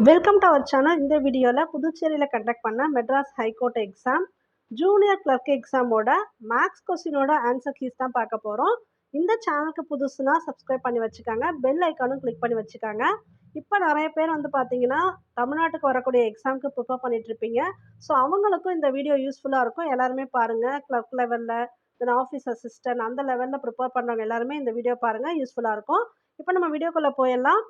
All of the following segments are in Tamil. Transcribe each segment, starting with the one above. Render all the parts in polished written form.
Welcome to our channel. இந்த வீடியோவில் புதுச்சேரியில் கண்டக்ட் பண்ண Madras high court exam junior clerk எக்ஸாமோட மேக்ஸ் கொஸ்டினோட ஆன்சர் கீஸ் தான் பார்க்க போகிறோம். இந்த சேனலுக்கு புதுசுனா சப்ஸ்கிரைப் பண்ணி வச்சுக்காங்க, பெல் ஐக்கானும் கிளிக் பண்ணி வச்சுக்காங்க. இப்போ நிறைய பேர் வந்து பார்த்தீங்கன்னா தமிழ்நாட்டுக்கு வரக்கூடிய எக்ஸாமுக்கு ப்ரிப்பேர் பண்ணிட்டு இருப்பீங்க. ஸோ அவங்களுக்கும் இந்த வீடியோ யூஸ்ஃபுல்லாக இருக்கும். எல்லாருமே பாருங்கள். கிளர்க் லெவலில் தென் ஆஃபீஸ் அசிஸ்டன்ட் அந்த லெவலில் ப்ரிப்பேர் பண்ணுறவங்க எல்லாருமே இந்த வீடியோ பாருங்கள், யூஸ்ஃபுல்லாக இருக்கும். இப்போ நம்ம வீடியோக்குள்ளே போயிடலாம்.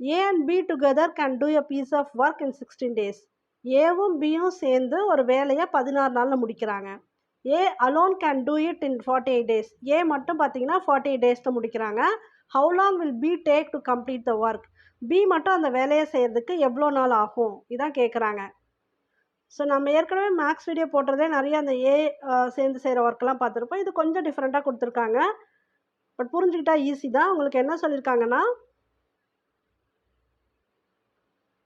A and B together can do a piece of work in 16 days. ஏவும் பியும் சேர்ந்து ஒரு வேலையை 16 நாளில் முடிக்கிறாங்க. A alone can do it in 48 days. A மட்டும் பார்த்தீங்கன்னா 48 டேஸில் முடிக்கிறாங்க. How long will B take to complete the work? B மட்டும் அந்த வேலையை செய்கிறதுக்கு எவ்வளோ நாள் ஆகும், இதான் கேட்குறாங்க. ஸோ நம்ம ஏற்கனவே மேக்ஸ் வீடியோ போடுறதே நிறைய அந்த ஏ சேர்ந்து செய்கிற ஒர்க்கெலாம் பார்த்துருப்போம். இது கொஞ்சம் டிஃப்ரெண்ட்டாக கொடுத்துருக்காங்க. பட் புரிஞ்சுக்கிட்டா ஈஸி தான். உங்களுக்கு என்ன சொல்லியிருக்காங்கன்னா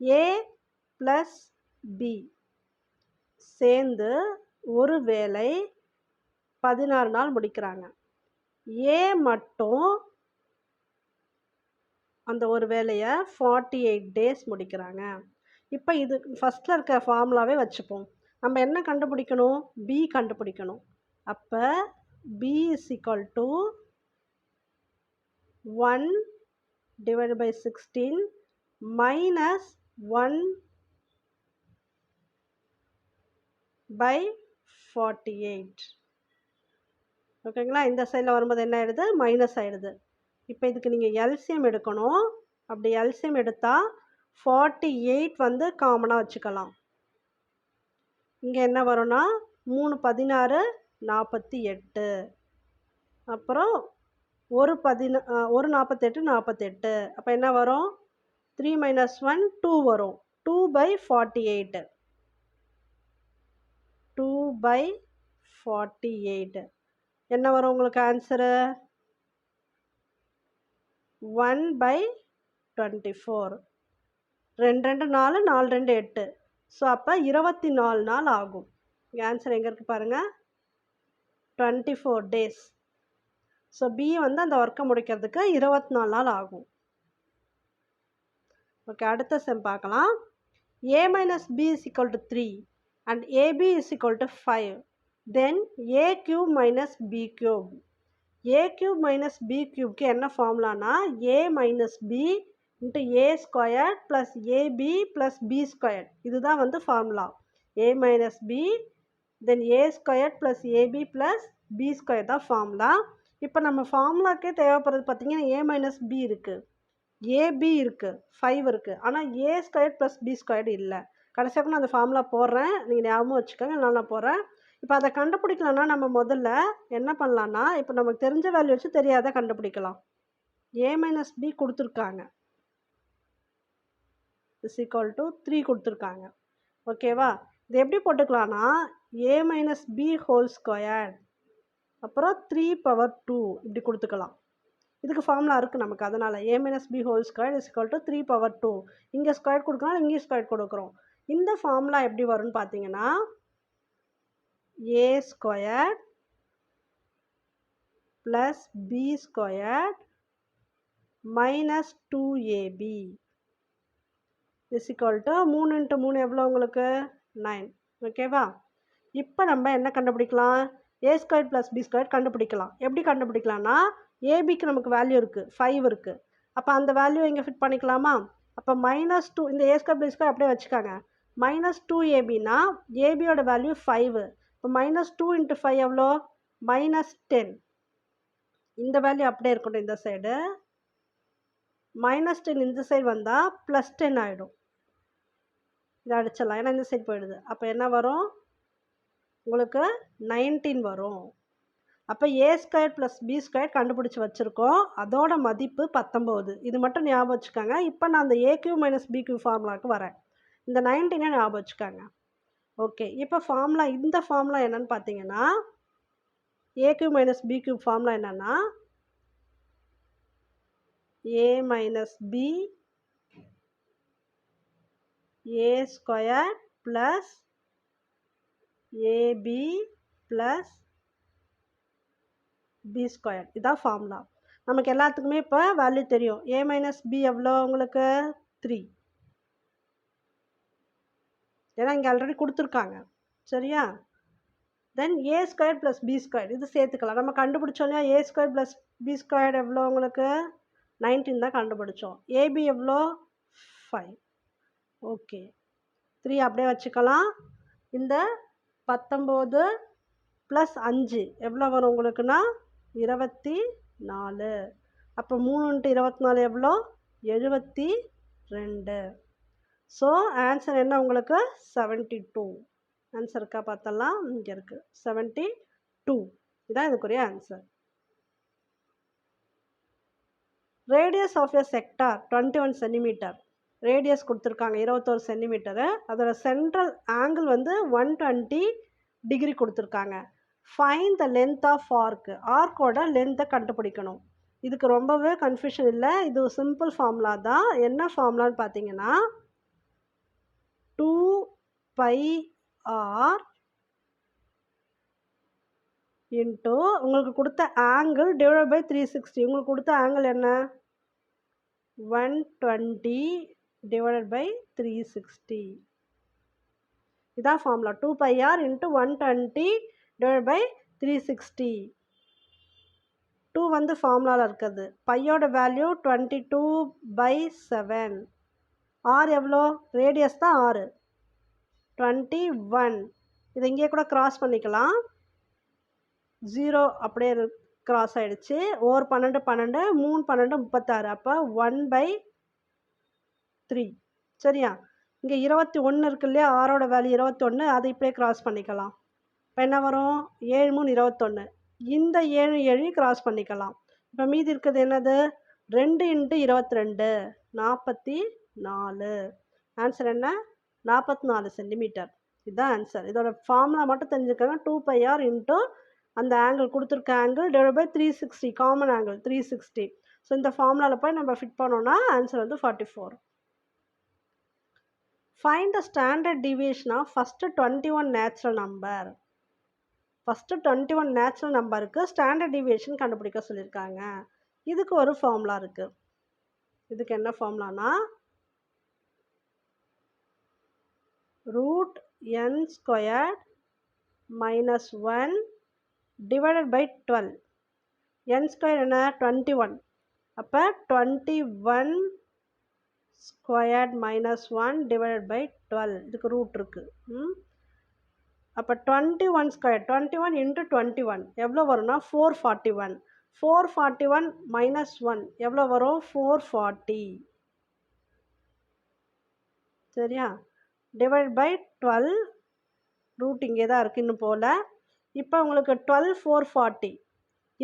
A + B சேர்ந்து ஒரு வேலை 16 நாள் முடிக்கிறாங்க. A மட்டும் அந்த ஒரு வேலையை 48 டேஸ் முடிக்கிறாங்க. இப்போ இது ஃபஸ்ட்டில் இருக்க ஃபார்முலாவே வச்சுப்போம். நம்ம என்ன கண்டுபிடிக்கணும்? B கண்டுபிடிக்கணும். அப்போ B = 1/16 - 1/48. ஓகேங்களா? இந்த சைடில் வரும்போது என்ன ஆகிடுது? மைனஸ் ஆகிடுது. இப்போ இதுக்கு நீங்கள் எல்சிஎம் எடுக்கணும். அப்படி எல்சிஎம் எடுத்தால் 48 வந்து காமனாக வச்சுக்கலாம். இங்கே என்ன வரும்னா 3 16 48, அப்புறம் ஒரு 48 48. அப்போ என்ன வரும்? 3 - 1 2 வரும். 2/48. 2/48 என்ன வரும் உங்களுக்கு ஆன்சரு? 1/24. 2 2 4 4 2 8. ஸோ அப்போ 24 நாள் ஆகும். இங்கே ஆன்சர் எங்கே இருக்குது பாருங்கள், 24 டேஸ். ஸோ பி வந்து அந்த ஒர்க்கை முடிக்கிறதுக்கு 24 நாள் ஆகும். ஓகே, அடுத்த செம் பார்க்கலாம். A - B = 3 and AB = 5. Then A³ - B³. A³ - B³ என்ன ஃபார்முலானா A - B × A² + AB + B². இதுதான் வந்து formula. A - B then A² + AB + B² தான் ஃபார்முலா. இப்போ நம்ம ஃபார்முலாக்கே தேவைப்படுறது பார்த்தீங்கன்னா A - B இருக்குது, AB இருக்குது, 5 இருக்குது. ஆனால் A² + B² இல்லை. கடைசியாக நான் அந்த ஃபார்முலா போடுறேன், நீங்கள் ஞாபகம் வச்சுக்கோங்க. நான் போடுறேன். இப்போ அதை கண்டுபிடிக்கலாம்னா நம்ம முதல்ல என்ன பண்ணலான்னா, இப்போ நமக்கு தெரிஞ்ச வேல்யூ வச்சு தெரியாத கண்டுபிடிக்கலாம். A - B கொடுத்துருக்காங்க, = 3 கொடுத்துருக்காங்க. ஓகேவா? இது எப்படி போட்டுக்கலான்னா A - B² அப்புறம் 3/2 இப்படி கொடுத்துக்கலாம். இதுக்கு ஃபார்முலா இருக்குது நமக்கு. அதனால் A - B² = 3/2. இங்கே ஸ்கொயர் கொடுக்குறோம், இங்கேயும் ஸ்கொயர் கொடுக்குறோம். இந்த ஃபார்முலா எப்படி வரும்னு பார்த்தீங்கன்னா A² + B² - 2AB = 3 × 3 எவ்வளோ உங்களுக்கு? 9. ஓகேவா? இப்போ நம்ம என்ன கண்டுபிடிக்கலாம்? A² + B² கண்டுபிடிக்கலாம். எப்படி கண்டுபிடிக்கலாம்னா ஏபிக்கு நமக்கு வேல்யூ இருக்குது, 5 இருக்குது. அப்போ அந்த வேல்யூ இங்கே ஃபிட் பண்ணிக்கலாமா? அப்போ -2 இந்த A² B² அப்படியே வச்சுக்காங்க. -2ABனா ஏபியோட வேல்யூ 5. இப்போ -2 × 5 எவ்வளோ? -10. இந்த வேல்யூ அப்படியே இருக்கட்டும். இந்த சைடு -10 இந்த சைடு வந்தால் +10 ஆகிடும். இதை அடிச்சிடலாம், ஏன்னா இந்த சைடு போயிடுது. அப்போ என்ன வரும் உங்களுக்கு? 19 வரும். அப்போ A² + B² கண்டுபிடிச்சி வச்சுருக்கோம். அதோட மதிப்பு 19. இது மட்டும் ஞாபகம் வச்சுக்கோங்க. இப்போ நான் அந்த A³ - B³ ஃபார்முலாவுக்கு வரேன். இந்த 19 ஞாபகம் வச்சுக்கோங்க. ஓகே, இப்போ ஃபார்முலா இந்த ஃபார்முலா என்னன்னு பார்த்தீங்கன்னா A³ - B³ ஃபார்முலா என்னன்னா A - B A² + AB + B². இதான் ஃபார்முலா. நமக்கு எல்லாத்துக்குமே இப்போ வேல்யூ தெரியும். A - B எவ்வளோ உங்களுக்கு? 3. ஏன்னா இங்கே ஆல்ரெடி கொடுத்துருக்காங்க. சரியா? தென் ஏ ஸ்கொயர் ப்ளஸ் பி ஸ்கொயர் இது சேர்த்துக்கலாம். நம்ம கண்டுபிடிச்சோம் இல்லையா? ஏ ஸ்கொயர் ப்ளஸ் பி ஸ்கொயர் எவ்வளோ உங்களுக்கு? 19 தான் கண்டுபிடிச்சோம். ஏபி எவ்வளோ? 5. ஓகே. 3 அப்படியே வச்சுக்கலாம். இந்த 19 ப்ளஸ் 5 எவ்வளோ வரும் உங்களுக்குன்னா 24. அப்போ 3 × 24 எவ்வளோ? 72. ஸோ ஆன்சர் என்ன உங்களுக்கு? 72. ஆன்சர் இருக்கா பார்த்தலாம். இங்கே இருக்குது 72. இதுதான் இதுக்குரிய answer. Radius of a sector 21 centimetre. Radius கொடுத்துருக்காங்க 21 சென்டிமீட்டரு. அதோட சென்ட்ரல் ஆங்கிள் வந்து 120 டிகிரி கொடுத்துருக்காங்க. Find the length of arc. ஆர்க்கோட லென்த்தை கண்டுபிடிக்கணும். இதுக்கு ரொம்பவே கன்ஃபியூஷன் இல்லை. இது ஒரு சிம்பிள் ஃபார்முலா தான். என்ன ஃபார்முலான்னு பார்த்தீங்கன்னா 2πr இன்ட்டு உங்களுக்கு கொடுத்த ஆங்கிள் டிவைட் பை 360. உங்களுக்கு கொடுத்த ஆங்கிள் என்ன? 120 டிவைடட் பை 360. இதான் formula. 2πr into 120 divide by 360. 2 வந்து ஃபார்முலாவில் இருக்குது. பையோட வேல்யூ 22/7. ஆர் எவ்வளோ? ரேடியஸ் தான் 6. 21. இதை இங்கே கூட கிராஸ் பண்ணிக்கலாம். 0 அப்படியே கிராஸ் ஆகிடுச்சு. ஓர் 12 12 3 12 36. அப்போ 1/3. சரியா? இங்கே 21 இருக்கு இல்லையா? ஆரோட வேல்யூ 21. அதை இப்படியே கிராஸ் பண்ணிக்கலாம். இப்போ என்ன வரும்? 7 3 21. இந்த 7 7 கிராஸ் பண்ணிக்கலாம். இப்போ மீதி இருக்கிறது என்னது? 2 × 22 44. ஆன்சர் என்ன? 44 சென்டிமீட்டர். இதுதான் ஆன்சர். இதோட ஃபார்முலா மட்டும் தெரிஞ்சுக்கோங்க. 2πr இன்ட்டு அந்த ஆங்கிள் கொடுத்துருக்க angle divide by 360. Common angle 360. So இந்த ஃபார்முலாவில் போய் நம்ம ஃபிட் பண்ணோன்னா ஆன்சர் வந்து 44. Find the standard deviation of first 21 natural number. First 21 natural நம்பருக்கு ஸ்டாண்டர்ட் டிவியேஷன் கண்டுபிடிக்க சொல்லியிருக்காங்க. இதுக்கு ஒரு ஃபார்முலா இருக்குது. இதுக்கு என்ன ஃபார்முலானா √n² - 1 டிவைடட் பை 12. n² என்ன? 21. அப்போ 21² - 1 டிவைடட் பை 12. இதுக்கு ரூட் இருக்குது. அப்போ 21² 21 × 21 எவ்வளோ வரும்னா 441. 441 - 1 எவ்வளோ வரும்? 440. சரியா? Divide by 12. ரூட் இங்கே தான் இருக்குது, இன்னும் போல். இப்போ உங்களுக்கு 12 440.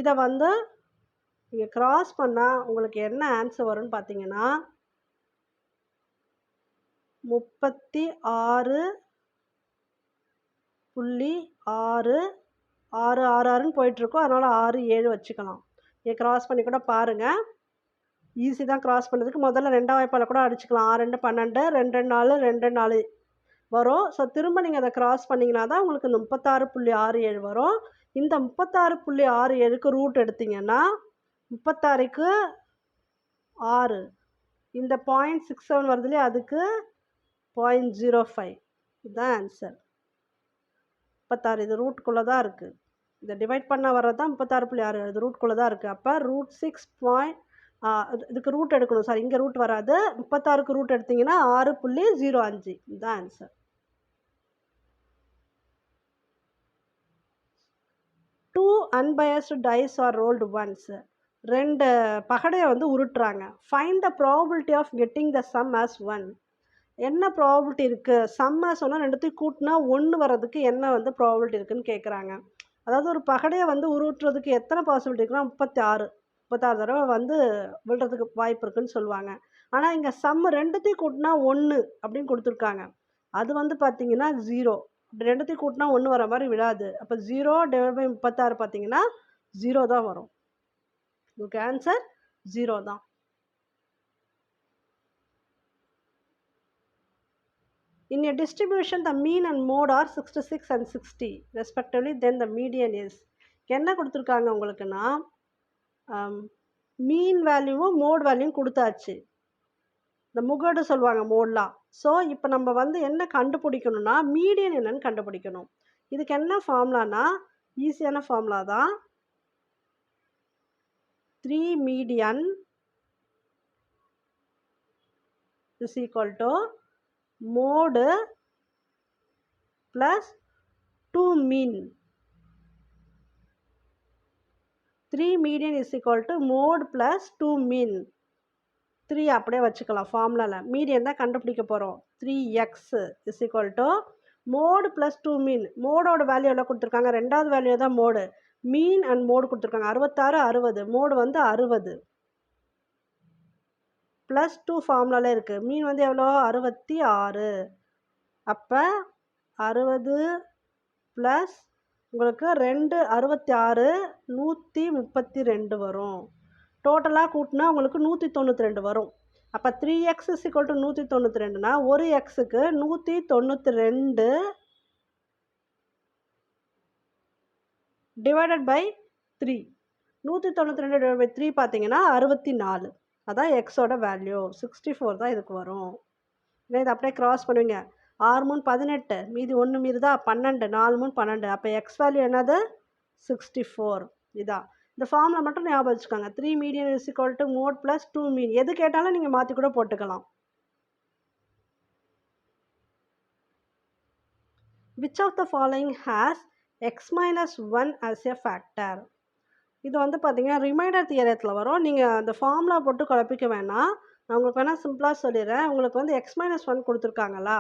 இதை வந்து நீங்கள் கிராஸ் பண்ணால் உங்களுக்கு என்ன ஆன்சர் வரும்னு பார்த்தீங்கன்னா 36.666 போயிட்டுருக்கோம். அதனால் 6 7 வச்சுக்கலாம். இதை கிராஸ் பண்ணி கூட பாருங்கள். ஈஸி தான் கிராஸ் பண்ணுறதுக்கு. முதல்ல 2ஆம் வாய்ப்பால் கூட அடிச்சுக்கலாம். 6 2 12 2 2 4 2 4 வரும். ஸோ திரும்ப நீங்கள் அதை கிராஸ் பண்ணிங்கன்னா தான் உங்களுக்கு இந்த 36.67 வரும். இந்த 36.67க்கு ரூட் எடுத்திங்கன்னா 36க்கு 6. இந்த 0.67 வருது இல்லையா? அதுக்கு 0.05. இதுதான் ஆன்சர். 36. இது ரூட்டுக்குள்ளே தான் இருக்குது. இதை டிவைட் பண்ண வர்றது தான் 36.6. இது ரூட்டுக்குள்ளே தான் இருக்குது. அப்போ √6. இதுக்கு ரூட் எடுக்கணும். சாரி, இங்கே ரூட் வராது. 36க்கு ரூட் எடுத்திங்கன்னா 6.05. இதுதான் answer. Two unbiased dice are rolled once. 2 பகடையை வந்து உருட்டுறாங்க. Find the probability of getting the sum as 1. என்ன ப்ராபபிலிட்டி இருக்குது? சம்மை சொன்னால் ரெண்டுத்தையும் கூட்டினா 1 வர்றதுக்கு என்ன வந்து ப்ராபபிலிட்டி இருக்குதுன்னு கேட்குறாங்க. அதாவது ஒரு பகடையை வந்து உருட்டுறதுக்கு எத்தனை பாசிபிலிட்டி இருக்குன்னா 36 தடவை வந்து விழுறதுக்கு வாய்ப்பு இருக்குன்னு சொல்லுவாங்க. ஆனால் இங்கே சம் ரெண்டுத்தையும் கூட்டினா 1 அப்படின்னு கொடுத்துருக்காங்க. அது வந்து பார்த்தீங்கன்னா 0. அப்படி ரெண்டுத்தையும் கூட்டினா 1 வர மாதிரி விடாது. அப்போ 0 டிவைட் பை 36 பார்த்தீங்கன்னா 0 தான் வரும். உங்களுக்கு ஆன்சர் 0 தான். In a distribution, the mean and mode are 66 and 60 respectively, then the median is. என்ன கொடுத்துருக்காங்க உங்களுக்குன்னா மீன் வேல்யூவும் மோட் வேல்யூவும் கொடுத்தாச்சு. இந்த முகடு சொல்லுவாங்க மோட்லாம். ஸோ இப்போ நம்ம வந்து என்ன கண்டுபிடிக்கணும்னா மீடியன் என்னன்னு கண்டுபிடிக்கணும். இதுக்கு என்ன ஃபார்முலானா ஈஸியான ஃபார்முலா தான். 3 median is equal to mode plus 2 mean. 3 median is equal to mode plus 2 mean. 3 அப்படியே வச்சுக்கலாம் ஃபார்முலாவில். மீடியன் தான் கண்டுபிடிக்க போகிறோம். 3x is equal to mode plus 2 mean. மோடோட வேல்யூ எவ்வளோ கொடுத்துருக்காங்க? ரெண்டாவது வேல்யூ தான் மோடு. மீன் அண்ட் மோடு கொடுத்துருக்காங்க. 66 60. மோடு வந்து 60 ப்ளஸ் 2 ஃபார்முலாவில் இருக்குது. மீன் வந்து எவ்வளோ? 66. அப்போ 60 ப்ளஸ் உங்களுக்கு 2 66 132 வரும். டோட்டலாக கூட்டினா உங்களுக்கு 192 வரும். அப்போ 3x இஸ் ஈக்குவல் டு 192னா ஒரு எக்ஸுக்கு 192 டிவைடட் பை 3. 192 டிவைட் பை 3 பார்த்தீங்கன்னா 64. அதான் எக்ஸோட வேல்யூ. 64 தான் இதுக்கு வரும். இல்லை இதை அப்படியே க்ராஸ் பண்ணுவீங்க. 6 3 18, மீதி 1 மீறுதா 12, 4 3 12. அப்போ எக்ஸ் வேல்யூ என்னது? 64. இதான் இந்த ஃபார்மில் மட்டும் ஞாபகம் வச்சுக்கோங்க. 3 median is equal to mode plus 2 mean. எது கேட்டாலும் நீங்கள் மாற்றி கூட போட்டுக்கலாம். Which of the following has X minus 1 as a factor? இது வந்து பார்த்தீங்கன்னா ரிமைண்டர் தியரத்தில் வரும். நீங்கள் அந்த ஃபார்முலா போட்டு குழப்பிக்க வேணாம். நான் உங்களுக்கு வேணால் சிம்பிளாக சொல்லிடுறேன். உங்களுக்கு வந்து எக்ஸ் மைனஸ் 1 கொடுத்துருக்காங்களா,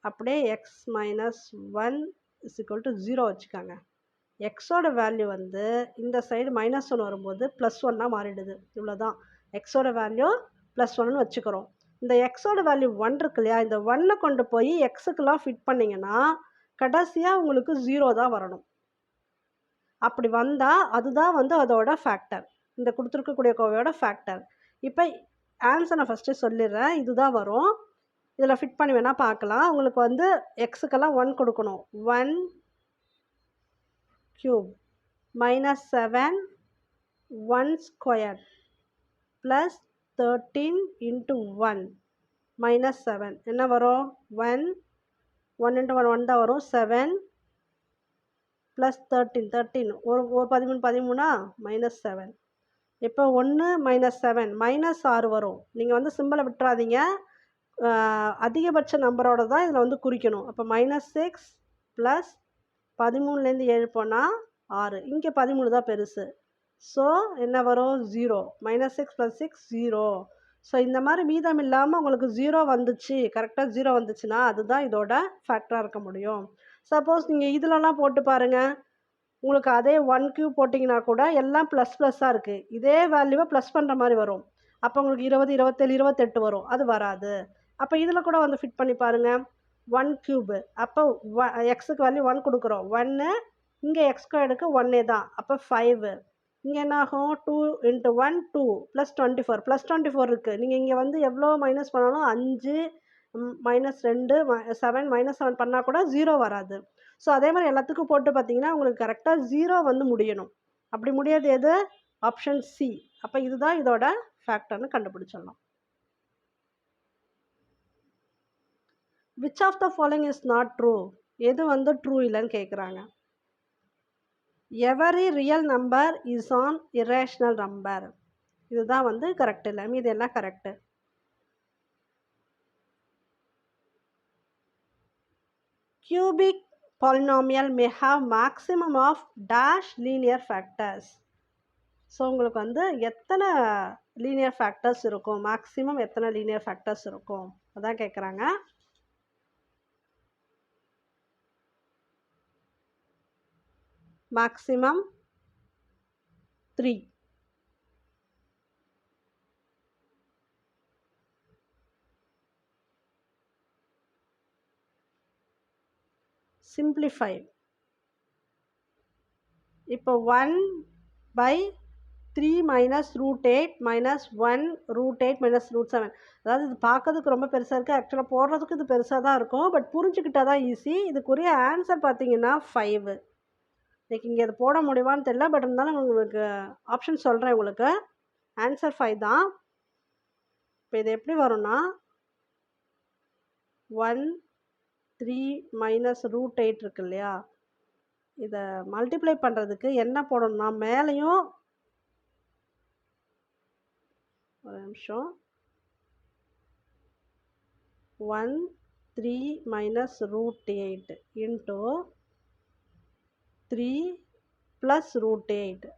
அப்படியே X minus 1 is equal to 0 வச்சுக்காங்க. எக்ஸோட வேல்யூ வந்து இந்த சைடு -1 வரும்போது +1 மாறிடுது. இவ்வளோதான். எக்ஸோட வேல்யூ +1ன்னு வச்சுக்கிறோம். இந்த எக்ஸோட வேல்யூ 1 இருக்கு இல்லையா, இந்த 1 கொண்டு போய் எக்ஸுக்கெல்லாம் ஃபிட் பண்ணிங்கன்னா கடைசியாக உங்களுக்கு 0 தான் வரணும். அப்படி வந்தால் அதுதான் வந்து அதோட ஃபேக்டர், இந்த கொடுத்துருக்கக்கூடிய கோவையோட ஃபேக்டர். இப்போ ஆன்சர் நான் ஃபஸ்ட்டு சொல்லிடுறேன். இதுதான் வரும். இதில் ஃபிட் பண்ணி வேணால் பார்க்கலாம். உங்களுக்கு வந்து எக்ஸுக்கெல்லாம் 1 கொடுக்கணும். 1 cube minus 7 1 square plus 13 into 1 minus 7 என்ன வரும்? 1 into 1 1 தான் வரும். 7 plus 13 ஒரு 13 13 minus 7. இப்போ 1 minus 7 minus 6 வரும். நீங்கள் வந்து சிம்பிளை விட்டுறாதீங்க. அதிகபட்ச நம்பரோட தான் இதில் வந்து குறிக்கணும். அப்போ -6 ப்ளஸ் 13லேருந்து 7 போனால் 6. இங்கே 13 தான் பெருசு. ஸோ என்ன வரும்? 0. -6 + 6 0. ஸோ இந்த மாதிரி மீதம் இல்லாமல் உங்களுக்கு 0 வந்துச்சு, கரெக்டாக 0 வந்துச்சுன்னா அதுதான் இதோட ஃபேக்டராக இருக்க முடியும். சப்போஸ் நீங்கள் இதிலலாம் போட்டு பாருங்கள், உங்களுக்கு அதே 1 கியூப் போட்டிங்கன்னா கூட எல்லாம் ++ஆக இருக்குது. இதே வேல்யூவை ப்ளஸ் பண்ணுற மாதிரி வரும். அப்போ உங்களுக்கு 20 27 28 வரும். அது வராது. அப்போ இதில் கூட வந்து ஃபிட் பண்ணி பாருங்கள். 1 கியூபு, அப்போ எக்ஸுக்கு வேல்யூ 1 கொடுக்குறோம். 1 இங்கே எக்ஸ் ஸ்கொயர்டுக்கு 1 தான். அப்போ 5. இங்கே என்ன ஆகும்? 2 into 1 2 + 24 +24 இருக்குது. நீங்கள் இங்கே வந்து எவ்வளோ மைனஸ் பண்ணாலும் 5 -2 7 -7 பண்ணால் கூட 0 வராது. ஸோ அதே மாதிரி எல்லாத்துக்கும் போட்டு பார்த்தீங்கன்னா உங்களுக்கு கரெக்டாக 0 வந்து முடியணும். அப்படி முடியாது எது? Option C. அப்போ இதுதான் இதோட ஃபேக்டர்னு கண்டுபிடிச்சிடலாம். Which of the following is not true? எது வந்து ட்ரூ இல்லைன்னு கேட்குறாங்க. Every real number is an irrational number. இதுதான் வந்து கரெக்ட் இல்லை, மீது எல்லாம் correct. Cubic polynomial may have maximum of dash linear factors. So உங்களுக்கு வந்து எத்தனை லீனியர் ஃபேக்டர்ஸ் இருக்கும், மேக்ஸிமம் எத்தனை லீனியர் ஃபேக்டர்ஸ் இருக்கும் அதான் கேட்குறாங்க. maximum 3. simplify. இப்போ 1/3 minus √8 minus 1 √8 minus √7. அதாவது இது பார்க்கறதுக்கு ரொம்ப பெருசாக இருக்குது. ஆக்சுவலாக போடுறதுக்கு இது பெருசாக தான் இருக்கும். பட் புரிஞ்சுக்கிட்டால் தான் ஈஸி. இதுக்குரிய ஆன்சர் பார்த்தீங்கன்னா 5. இன்னைக்கு இங்கே அது போட முடியுமான்னு தெரியல, பட் இருந்தாலும் உங்களுக்கு ஆப்ஷன் சொல்கிறேன். உங்களுக்கு ஆன்சர் 5 தான். இப்போ இது எப்படி வரும்னா 1 3 மைனஸ் ரூட் 8 இருக்கு இல்லையா, இதை மல்டிப்ளை பண்ணுறதுக்கு என்ன போடணும்னா மேலேயும் ஒரு நிமிஷம் 1 3 minus root 8 into 3 plus root 8,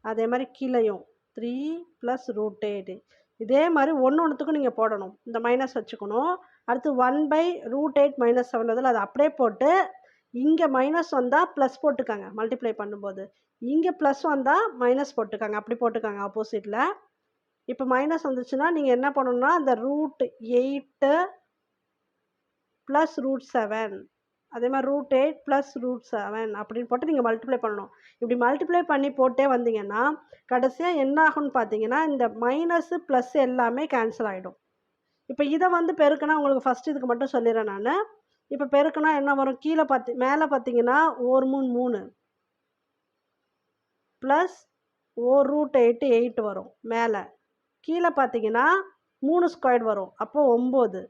அதே மாதிரி கீழேயும் 3 ப்ளஸ் ரூட் 8. இதே மாதிரி ஒன்றுத்துக்கும் நீங்கள் போடணும், இந்த மைனஸ் வச்சுக்கணும். அடுத்து 1/√8 மைனஸ் 7 அதில் அதை அப்படியே போட்டு இங்கே மைனஸ் வந்தால் ப்ளஸ் போட்டுக்காங்க மல்டிப்ளை பண்ணும்போது, இங்கே ப்ளஸ் வந்தால் மைனஸ் போட்டுக்காங்க, அப்படி போட்டுக்காங்க ஆப்போசிட்டில். இப்போ மைனஸ் வந்துச்சுன்னா நீங்கள் என்ன பண்ணணும்னா அந்த √8 ப்ளஸ் √7, அதே மாதிரி √8 ப்ளஸ் √7 அப்படின்னு போட்டு நீங்கள் மல்டிப்ளை பண்ணணும். இப்படி மல்டிப்ளை பண்ணி போட்டே வந்தீங்கன்னா கடைசியாக என்ன ஆகும்னு பார்த்தீங்கன்னா இந்த மைனஸு ப்ளஸ் எல்லாமே கேன்சல் ஆகிடும். இப்போ இதை வந்து பெருக்குனா உங்களுக்கு ஃபஸ்ட்டு இதுக்கு மட்டும் சொல்லிடுறேன் நான். இப்போ பெருக்குனா என்ன வரும், கீழே மேலே பார்த்தீங்கன்னா 1 3 3 ப்ளஸ் 1√8 8 வரும் மேலே. கீழே பார்த்தீங்கன்னா 3 ஸ்கொயர் வரும், அப்போது 9.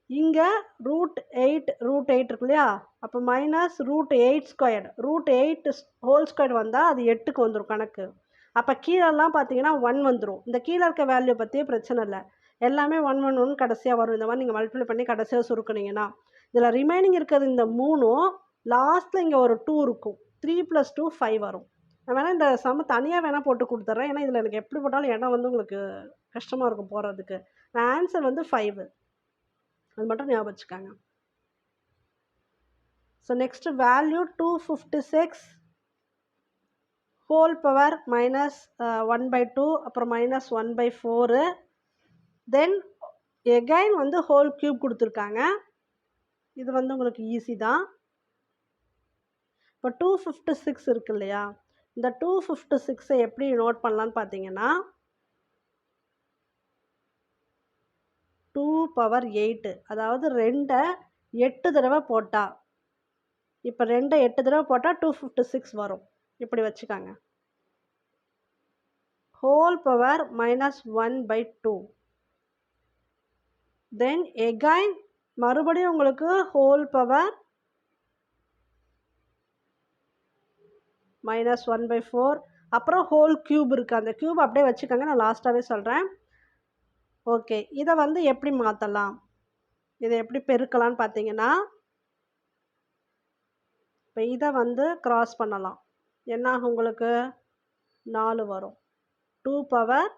இங்கே √8 இருக்கு இல்லையா, அப்போ மைனஸ் √8 ஸ்கொயர், √8 ஹோல் ஸ்கொயர் வந்தால் அது 8க்கு வந்துடும் கணக்கு. அப்போ கீழெல்லாம் பார்த்தீங்கன்னா 1 வந்துடும். இந்த கீழே இருக்க வேல்யூ பற்றியே பிரச்சனை இல்லை, எல்லாமே 1 1 1 கடைசியாக வரும். இந்த மாதிரி நீங்கள் மல்டிப்ளை பண்ணி கடைசியாக சுருக்குனீங்கன்னா இதில் ரிமைனிங் இருக்கிறது இந்த 3ம், லாஸ்ட்டில் இங்கே ஒரு 2 இருக்கும், 3 + 2 5 வரும். நான் வேணால் இந்த சம்ம தனியாக வேணால் போட்டு கொடுத்துட்றேன், ஏன்னா இதில் எனக்கு எப்படி போட்டாலும் இடம் வந்து உங்களுக்கு கஷ்டமாக இருக்கும் போகிறதுக்கு. நான் ஆன்சர் வந்து 5, அது மட்டும் ஞாபகம் வச்சுக்காங்க. So next value 256 whole power minus 1/2, அப்புறம் மைனஸ் 1/4, தென் எகைன் வந்து ஹோல் க்யூப் கொடுத்துருக்காங்க. இது வந்து உங்களுக்கு ஈஸி தான். இப்போ 256 இருக்கு இல்லையா, இந்த 256 எப்படி நோட் பண்ணலான்னு பார்த்தீங்கன்னா 2^8, அதாவது 2ஐ 8 தடவை போட்டால், இப்போ 2ஐ 8 தடவை போட்டால் 256 வரும், இப்படி வச்சுக்காங்க. Whole power minus 1/2, then again மறுபடியும் உங்களுக்கு ஹோல் பவர் மைனஸ் 1/4, அப்புறம் ஹோல் க்யூப் இருக்குது, அந்த க்யூப் அப்படியே வச்சுக்கோங்க, நான் லாஸ்ட்டாகவே சொல்கிறேன். ஓகே, இதை வந்து எப்படி மாற்றலாம், இதை எப்படி பெருக்கலான்னு பார்த்தீங்கன்னா இப்போ இதை வந்து கிராஸ் பண்ணலாம். என்ன ஆகும், உங்களுக்கு 4 வரும், 2 பவர்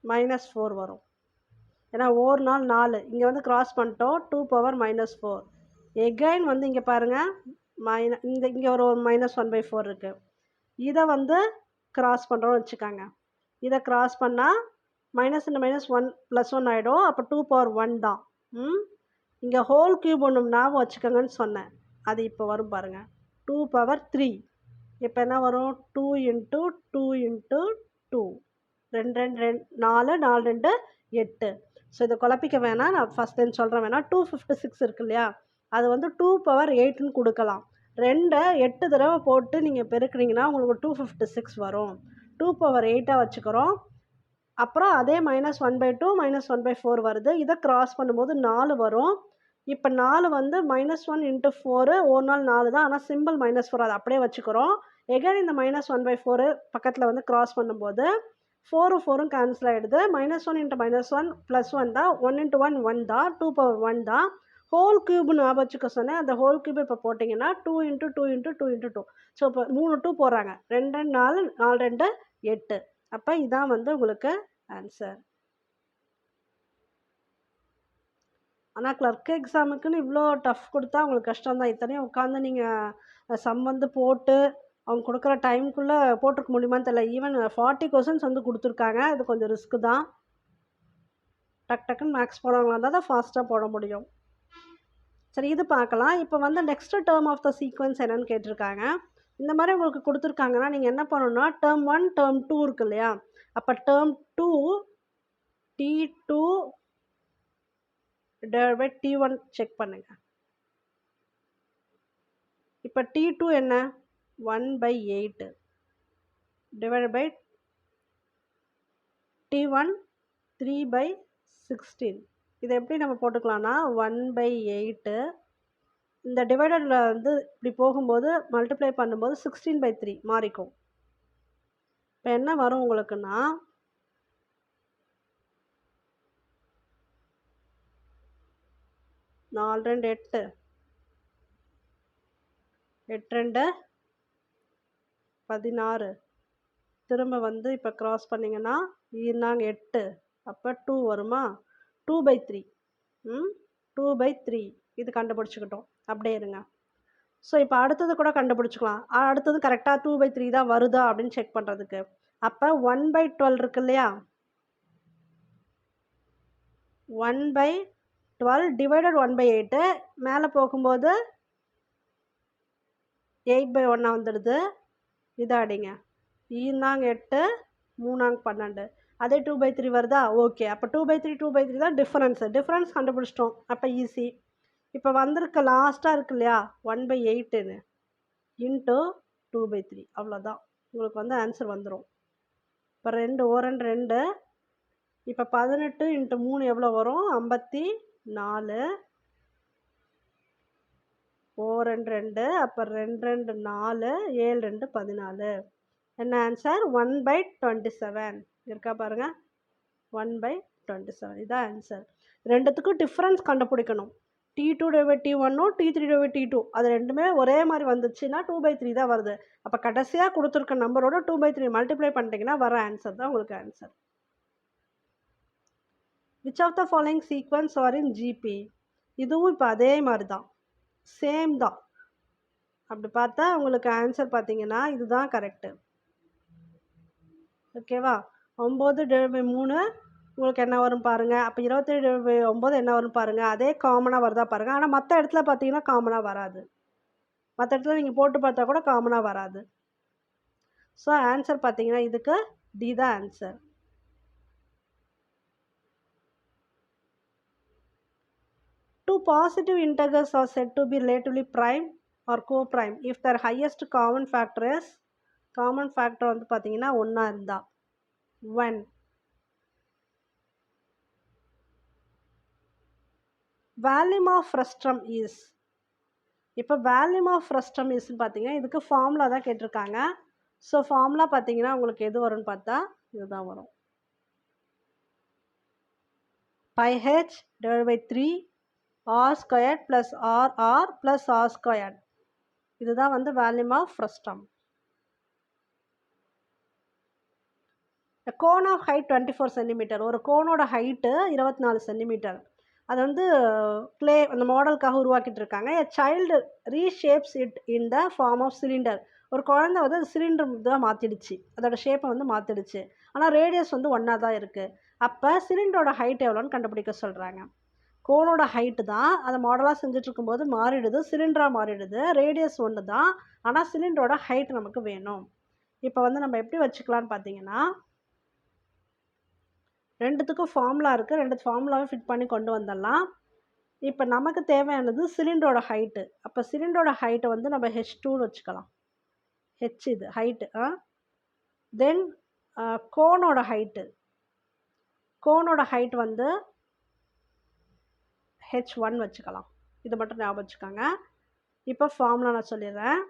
மைனஸ் 4 வரும், ஏன்னா ஒரு நாள் 4 இங்கே வந்து கிராஸ் பண்ணிட்டோம், 2 பவர் மைனஸ் 4. எகைன் வந்து இங்கே பாருங்கள் இங்கே ஒரு மைனஸ் 1/4 இருக்குது, இதை வந்து கிராஸ் பண்ணுறோன்னு வச்சுக்காங்க. இதை கிராஸ் பண்ணால் மைனஸ் இந்த மைனஸ் 1 + 1 ஆகிடும், அப்போ 2 பவர் 1 தான். இங்கே ஹோல் க்யூப் ஒன்று ஞாபகம் வச்சுக்கோங்கன்னு சொன்னேன், அது இப்போ வரும் பாருங்கள் 2 பவர் 3. இப்போ என்ன வரும், 2 × 2 × 2, 2 2 2 4 4 2 8. ஸோ இதை குழப்பிக்க வேணாம், நான் ஃபஸ்ட் டைம் சொல்கிறேன் வேணாம். 256 இருக்கு இல்லையா, அது வந்து 2 பவர் 8ன்னு கொடுக்கலாம். 2ஐ 8 தடவை போட்டு நீங்கள் பெருக்குனீங்கன்னா உங்களுக்கு 256 வரும். 2 பவர் 8ஆக வச்சுக்கிறோம். அப்புறம் அதே மைனஸ் 1/2 மைனஸ் 1/4 வருது, இதை கிராஸ் பண்ணும்போது 4 வரும். இப்போ 4 வந்து -1 × 4, ஒரு நாள் 4 தான், ஆனால் சிம்பிள் -4, அதை அப்படியே வச்சுக்கிறோம். எகைன் இந்த -1/4 பக்கத்தில் வந்து கிராஸ் பண்ணும்போது 4 4 கேன்சல் ஆகிடுது. -1 × -1 +1 தான், 1 × 1 1 தான், 2 பவர் 1 தான். ஹோல் க்யூப்னு ஞாபகம் வச்சுக்க சொன்னேன், அந்த ஹோல் க்யூப் இப்போ போட்டிங்கன்னா 2 × 2 × 2 × 2. ஸோ இப்போ 3 2 போடுறாங்க, 2 2 4 4 2 8. அப்போ இதான் வந்து உங்களுக்கு ஆன்சர். ஆனால் கிளர்க் எக்ஸாமுக்குன்னு இவ்வளோ டஃப் கொடுத்தா உங்களுக்கு கஷ்டம் தான். இத்தனையும் உட்காந்து நீங்கள் சம் வந்து போட்டு அவங்க கொடுக்குற டைமுக்குள்ளே போட்டிருக்க முடியுமான்னு தெரியல. ஈவன் 40 கொஷின்ஸ் வந்து கொடுத்துருக்காங்க, அது கொஞ்சம் ரிஸ்க்கு தான். டக் டக்குன்னு மேக்ஸ் போடுறவங்களா இருந்தால் தான் ஃபாஸ்ட்டாக போட முடியும். சரி, இது பார்க்கலாம். இப்போ வந்து next term of the sequence என்னன்னு கேட்டிருக்காங்க. இந்த மாதிரி உங்களுக்கு கொடுத்துருக்காங்கன்னா நீங்கள் என்ன பண்ணணும்னா டேர்ம் 1 டேர்ம் 2 இருக்கு இல்லையா, அப்போ டேர்ம் 2 T2 / T1 செக் பண்ணுங்க. இப்போ T2 என்ன, 1/8 / T1 3/16. இதை எப்படி நம்ம போட்டுக்கலாம்னா 1/8. இந்த டிவைடரில் வந்து இப்படி போகும்போது மல்டிப்ளை பண்ணும்போது 16/3 மாறிக்கும். இப்போ என்ன வரும் உங்களுக்குன்னா 4 2 8 8 2 16. திரும்ப வந்து இப்போ க்ராஸ் பண்ணிங்கன்னா நாங்கள் 8, அப்போ 2 வருமா, 2/3. 2/3 இது கண்டுபிடிச்சிக்கிட்டோம். அப்படியே இருங்க. ஸோ இப்போ அடுத்தது கூட கண்டுபிடிச்சிக்கலாம். அடுத்தது கரெக்டாக 2/3 தான் வருதா அப்படின்னு செக் பண்ணுறதுக்கு. அப்போ 1/12 இருக்கு இல்லையா, 1/12 டிவைடட் 1/8 மேலே போகும்போது 8/1 வந்துடுது. இதை அடிங்க. 8 3 12. அதே 2/3 வருதா, ஓகே. அப்போ 2/3 தான் டிஃப்ரென்ஸ் கண்டுபிடிச்சிட்டோம். அப்போ ஈஸி. இப்போ வந்திருக்க லாஸ்ட்டாக இருக்கு இல்லையா 1/8 இன்ட்டு 2/3, அவ்வளோதான். உங்களுக்கு வந்து ஆன்சர் வந்துடும். இப்போ 2 2 2. இப்போ 18 × 3 எவ்வளோ வரும், 54. 2 2, அப்போ 2 2 4, 7 2 14. என்ன ஆன்சர், 1/27 இருக்கா பாருங்க. 1/27 இதான் ஆன்சர். ரெண்டுத்துக்கும் டிஃப்ரென்ஸ் கண்டுபிடிக்கணும். T2/T1 T3/T2 அது ரெண்டுமே ஒரே மாதிரி வந்துச்சுன்னா 2/3 தான் வருது. அப்போ கடைசியாக கொடுத்துருக்க நம்பரோட 2/3 மல்டிப்ளை பண்ணிட்டீங்கன்னா வர ஆன்சர் தான் உங்களுக்கு answer. Which of the following sequence are in GP? இதுவும் இப்போ அதே மாதிரி தான், சேம் தான். அப்படி பார்த்தா உங்களுக்கு ஆன்சர் பார்த்தீங்கன்னா இதுதான் கரெக்டு. ஓகேவா, 9/3 உங்களுக்கு என்ன வரும் பாருங்கள். அப்போ 27/9 என்ன வரும் பாருங்கள். அதே காமனாக வருதா பாருங்கள். ஆனால் மற்ற இடத்துல பார்த்தீங்கன்னா காமனாக வராது. மற்ற இடத்துல நீங்கள் போட்டு பார்த்தா கூட காமனாக வராது. ஸோ ஆன்சர் பார்த்தீங்கன்னா இதுக்கு டி தான் answer. Two positive integers are said to be relatively prime or co-prime if their highest common factor is, common factor வந்து பார்த்தீங்கன்னா ஒன்றா இருந்தா 1. Volume of frustum is, இப்போ வேல்யூம் ஆஃப் ஃப்ரஸ்டம் இஸ்ன்னு பார்த்தீங்கன்னா இதுக்கு ஃபார்முலா தான் கேட்டிருக்காங்க. ஸோ ஃபார்முலா பார்த்தீங்கன்னா உங்களுக்கு எது வரும்னு பார்த்தா இதுதான் வரும். πh / 3 r² + rr + r². இதுதான் வந்து volume of frustum. Cone of height 24 centimetre. ஒரு கோனோட ஹைட்டு 24 சென்டிமீட்டர். அது வந்து கிளே அந்த மாடலுக்காக உருவாக்கிட்டு இருக்காங்க. A child reshapes it in the form of cylinder. ஒரு குழந்தை வந்து அது சிலிண்டர் தான் மாற்றிடுச்சு, அதோட ஷேப்பை வந்து மாற்றிடுச்சு. ஆனால் ரேடியஸ் வந்து ஒன்றா தான் இருக்குது. அப்போ சிலிண்டரோட ஹைட் எவ்வளோன்னு கண்டுபிடிக்க சொல்கிறாங்க. கோனோட ஹைட்டு தான் அதை மாடலாக செஞ்சுட்டு இருக்கும்போது மாறிடுது, சிலிண்டராக மாறிடுது. ரேடியஸ் ஒன்று தான், ஆனால் சிலிண்டரோட ஹைட் நமக்கு வேணும். இப்போ வந்து நம்ம எப்படி வச்சுக்கலான்னு பார்த்தீங்கன்னா ரெண்டுத்துக்கும் ஃபார்முலா இருக்குது, ரெண்டு ஃபார்முலாவை ஃபிட் பண்ணி கொண்டு வந்துடலாம். இப்போ நமக்கு தேவையானது சிலிண்டரோட ஹைட்டு. அப்போ சிலிண்டரோட ஹைட்டை வந்து நம்ம h2ன்னு வச்சுக்கலாம். ஹெச் இது ஹைட்டு. தென் கோனோட ஹைட்டு, கோனோட ஹைட் வந்து h1 வச்சுக்கலாம். இது மட்டும் ஞாபகம் வச்சுக்கோங்க. இப்போ ஃபார்முலா நான் சொல்லிடுறேன்.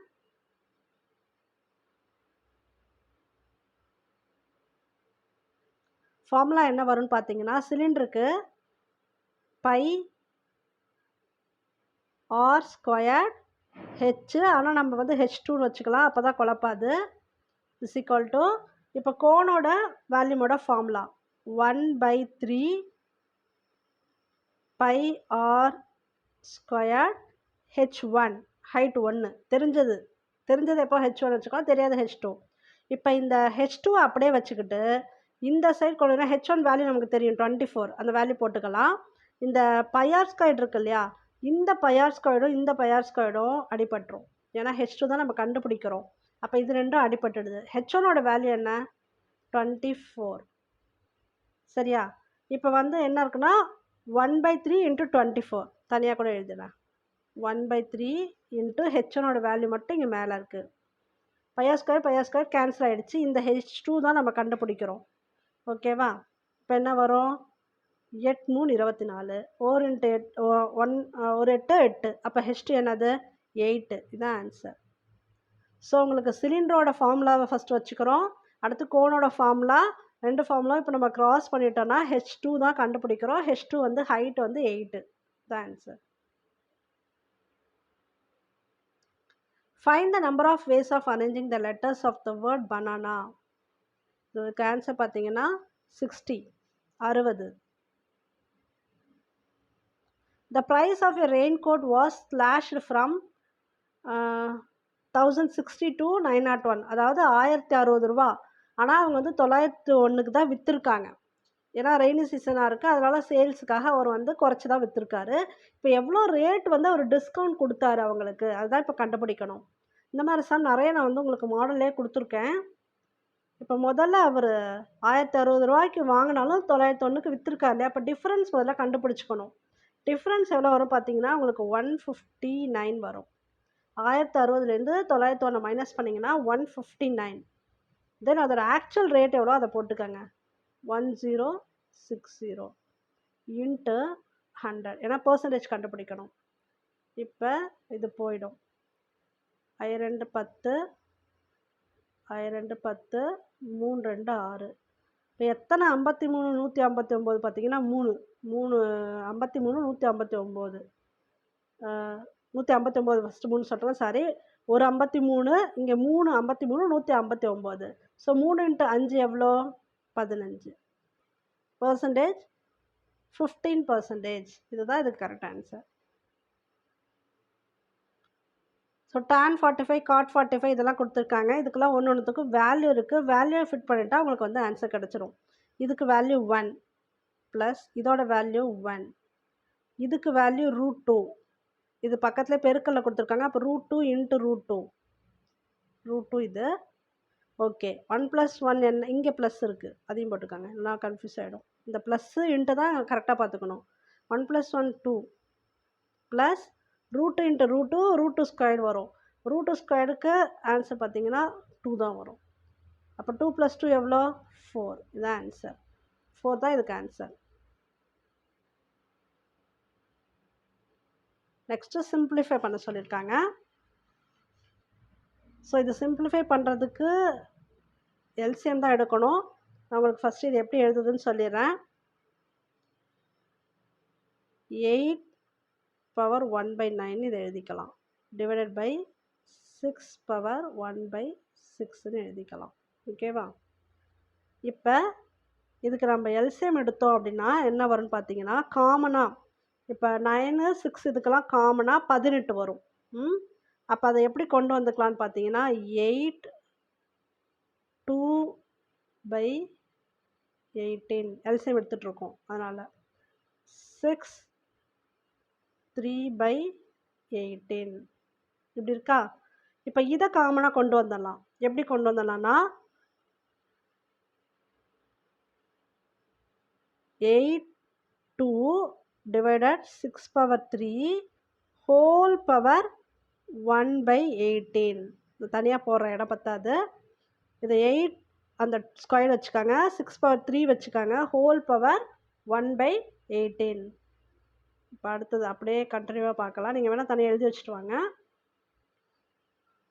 ஃபார்முலா என்ன வரும்னு பார்த்தீங்கன்னா சிலிண்டருக்கு πr²h, ஆனால் நம்ம வந்து h2ன்னு வச்சுக்கலாம், அப்போ தான் குழப்பாது. = இப்போ கோனோட வேல்யூமோட ஃபார்முலா 1/3 πr² h1. ஹைட் 1 தெரிஞ்சது எப்போ h1 வச்சுக்கலாம், தெரியாத h2. இப்போ இந்த h2 அப்படியே வச்சுக்கிட்டு இந்த சைடு கொண்டு h1 வேல்யூ நமக்கு தெரியும் 24, அந்த வேல்யூ போட்டுக்கலாம். இந்த πr² இருக்கு இல்லையா, இந்த πr² இந்த πr² அடிபட்டுரும். ஏன்னா h2 தான் நம்ம கண்டுபிடிக்கிறோம். அப்போ இது ரெண்டும் அடிபட்டுடுது. h1ஓட வேல்யூ என்ன, 24. சரியா, இப்போ வந்து என்ன இருக்குன்னா 1/3 × 24 தனியாக கூட எழுதுறேன். 1/3 × h1ஓட வேல்யூ மட்டும் இங்கே மேலே இருக்குது. πr² கேன்சல் ஆகிடுச்சு. இந்த h2 தான் நம்ம கண்டுபிடிக்கிறோம். ஓகேவா, இப்போ என்ன வரும்? 8 3 24. 4 × 8 1 ஒரு 8 8. அப்போ H2 என்னது? 8. இதுதான் ஆன்சர். ஸோ உங்களுக்கு சிலிண்டரோட ஃபார்முலாவை ஃபஸ்ட்டு வச்சுக்கிறோம். அடுத்து கோனோட ஃபார்முலா, 2 ஃபார்முலா இப்போ நம்ம கிராஸ் பண்ணிட்டோம்னா H2 தான் கண்டுபிடிக்கிறோம். H2 வந்து ஹைட் வந்து 8. இதுதான் answer. Find the number of ways of arranging the letters of the word banana. இதுக்கு ஆன்சர் பார்த்தீங்கன்னா 60. 60. The price of a raincoat was slashed from 1060 to 901. அதாவது 1060 ரூபா. ஆனால் அவங்க வந்து 901க்கு தான் விற்றுருக்காங்க. ஏன்னா ரெய்னி சீசனாக இருக்குது, அதனால சேல்ஸுக்காக அவர் வந்து குறைச்சி தான் விற்றுருக்காரு. இப்போ எவ்வளோ ரேட் வந்து அவர் டிஸ்கவுண்ட் கொடுத்தாரு அவங்களுக்கு, அதுதான் இப்போ கண்டுபிடிக்கணும். இந்த மாதிரி சார் நிறைய நான் வந்து உங்களுக்கு மாடல்லே கொடுத்துருக்கேன். இப்போ முதல்ல அவர் 1060 ரூபாய்க்கு வாங்கினாலும் 901க்கு விற்றுருக்காரு இல்லையா? அப்போ டிஃப்ரென்ஸ் முதல்ல கண்டுபிடிச்சிக்கணும். டிஃப்ரென்ஸ் எவ்வளோ வரும் பார்த்தீங்கன்னா உங்களுக்கு 159 வரும். 1060லேருந்து 901 மைனஸ் பண்ணிங்கன்னா 159. தென் அதோட ஆக்சுவல் ரேட் எவ்வளோ அதை போட்டுக்கோங்க. 1060 இன்ட்டு 100. ஏன்னா பர்சன்டேஜ் கண்டுபிடிக்கணும். இப்போ இது போயிடும். 2 10, 2 10, 3 2 6. இப்போ எத்தனை 53 159 பார்த்தீங்கன்னா 3 53 159. 159 ஃபஸ்ட்டு 3 சொல்கிறேன், சாரி. ஒரு 53, இங்கே 3 53 159. ஸோ 3 × 5 எவ்வளோ? 15. பர்சன்டேஜ் 15%. இதுதான் இதுக்கு correct answer. So tan 45 cot 45 இதெல்லாம் கொடுத்துருக்காங்க. இதுக்கெல்லாம் ஒன்றுத்துக்கும் வேல்யூ இருக்குது. வேல்யூ ஃபிட் பண்ணிட்டா உங்களுக்கு வந்து ஆன்சர் கிடச்சிரும். இதுக்கு வேல்யூ 1 ப்ளஸ் இதோட வேல்யூ 1. இதுக்கு வேல்யூ √2. இது பக்கத்தில் பெருக்கல்ல கொடுத்துருக்காங்க. அப்போ √2 × √2. √2 இது. ஓகே. 1 + 1 என்ன? இங்கே ப்ளஸ் இருக்குது, அதையும் போட்டுக்காங்க, எல்லாம் கன்ஃபியூஸ் ஆகிடும். இந்த ப்ளஸ்ஸு இன்ட்டு தான் கரெக்டாக பார்த்துக்கணும். 1 + 1 2 ப்ளஸ் √2 × √2 √2² வரும். √2² ஆன்சர் பார்த்தீங்கன்னா 2 தான் வரும். அப்போ 2 + 2 எவ்வளோ? 4. இதுதான் ஆன்சர். 4 தான் இதுக்கு ஆன்சர். நெக்ஸ்ட்டு சிம்பிளிஃபை பண்ண சொல்லியிருக்காங்க. ஸோ இது சிம்பிளிஃபை பண்ணுறதுக்கு எல்சிஎம் தான் எடுக்கணும். நான் உங்களுக்கு ஃபஸ்ட்டு இது எப்படி எழுதுதுன்னு சொல்லிடுறேன். 8 பவர் 1/9 இதை எழுதிக்கலாம். டிவைடட் பை 6 பவர் 1/6ன்னு எழுதிக்கலாம். ஓகேவா? இப்போ இதுக்கு நம்ம எல்சிஎம் எடுத்தோம் அப்படின்னா என்ன வரும்னு பார்த்தீங்கன்னா, காமனாக இப்போ 9 6 இதுக்கெல்லாம் காமனாக 18 வரும். அப்போ அதை எப்படி கொண்டு வந்துக்கலான்னு பார்த்தீங்கன்னா 8 2/18 எல்சிஎம் எடுத்துகிட்ருக்கோம். அதனால் 6 3/18 இப்படி இருக்கா? இப்போ இதை காமனாக கொண்டு வந்துடலாம். எப்படி கொண்டு வந்துடலாம்னா 8 2 டிவைடட் 6 பவர் 3 ஹோல் பவர் 1/18. இது தனியாக போடுற இடம் பத்தாது. இது 8 அந்த ஸ்கொயர் வச்சுக்காங்க, 6 பவர் 3 வச்சுக்காங்க, ஹோல் பவர் 1/18. இப்போ அடுத்தது அப்படியே கண்டினியூவாக பார்க்கலாம். நீங்கள் வேணால் தனியாக எழுதி வச்சுட்டு வாங்க.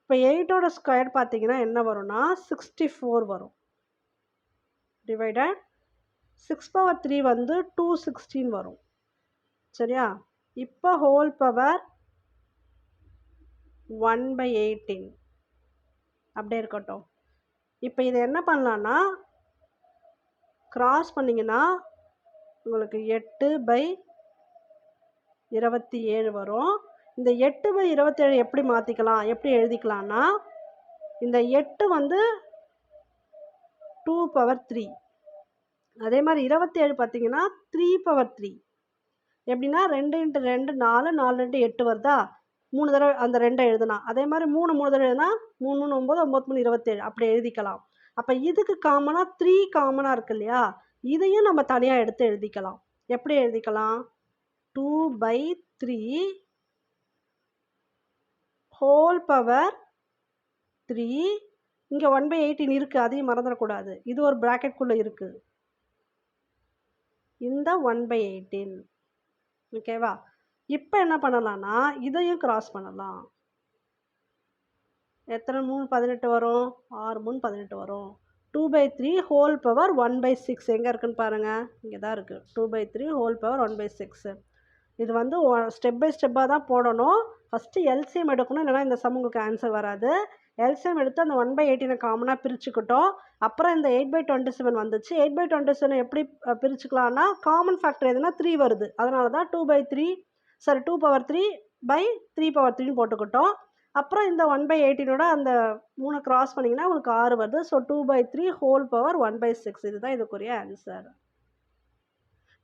இப்போ 8ஓட ஸ்கொயர் பார்த்தீங்கன்னா என்ன வரும்னா 64 வரும். டிவைடட் 6 பவர் 3 வந்து 216 வரும். சரியா? இப்போ ஹோல் பவர் 1/18 அப்படியே இருக்கட்டும். இப்போ இதை என்ன பண்ணலான்னா கிராஸ் பண்ணிங்கன்னா உங்களுக்கு 8/27 வரும். இந்த 8/27 எப்படி மாற்றிக்கலாம், எப்படி எழுதிக்கலாம்னா இந்த 8 வந்து 2 பவர் 3. அதே மாதிரி 27 பார்த்தீங்கன்னா 3 பவர் 3. எப்படின்னா 2 × 2 4, 4 × 8 வருதா? 3 தடவை அந்த 2 எழுதுனா. அதே மாதிரி 3 தடவை எழுதுனா 3 3 9 9 3 27 அப்படி எழுதிக்கலாம். அப்போ இதுக்கு காமனாக 3 காமனாக இருக்கு இல்லையா? இதையும் நம்ம தனியாக எடுத்து எழுதிக்கலாம். எப்படி எழுதிக்கலாம்? 2/3 ஹோல் பவர் 3. இங்கே 1/18 இருக்குது, அதையும் மறந்துடக்கூடாது. இது ஒரு ப்ராக்கெட்குள்ளே இருக்குது. இந்த 1/18. ஓகேவா? இப்போ என்ன பண்ணலாம்னா இதையும் கிராஸ் பண்ணலாம். எத்தனை 3 18 வரும்? 6 3 18 வரும். 2/3 ஹோல் பவர் 1/6 எங்கே இருக்குன்னு பாருங்கள். இங்கே தான் இருக்குது. 2/3 ஹோல் பவர் 1/6. இது வந்து ஸ்டெப் பை ஸ்டெப்பாக தான் போடணும். ஃபஸ்ட்டு எல்சிஎம் எடுக்கணும், இல்லைனா இந்த சம் உங்களுக்கு ஆன்சர் வராது. எல்சிஎம் எடுத்து அந்த 1/18 காமனாக பிரிச்சுக்கிட்டோம். அப்புறம் இந்த 8/27 வந்துச்சு. 8/27 எப்படி பிரிச்சுக்கலாம்னா காமன் ஃபேக்டர் எதுனா 3 வருது. அதனால தான் 2/3/3/3 போட்டுக்கிட்டோம். அப்புறம் இந்த 1/18 அந்த 3 கிராஸ் பண்ணிங்கன்னா உங்களுக்கு 6 வருது. ஸோ 2/3 ஹோல் பவர் 1/6 இதுதான் இதுக்குரிய ஆன்சர்.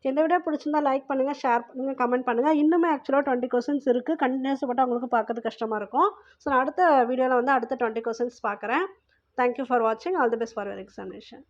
இந்த வீடியோ பிடிச்சிருந்தா லைக் பண்ணுங்கள், ஷேர் பண்ணுங்கள், கமெண்ட் பண்ணுங்கள். இன்னுமே ஆக்சுவலாக 20 கொஸ்டின்ஸ் இருக்குது. கண்டினியூஸாக போட்டால் உங்களுக்கு பார்க்கறது கஷ்டமாக இருக்கும். ஸோ நான் அடுத்த வீடியோவில் வந்து அடுத்த 20 கொஸ்டின்ஸ் பார்க்குறேன். தேங்க்யூ ஃபார் வாட்சிங். All the best for your examination.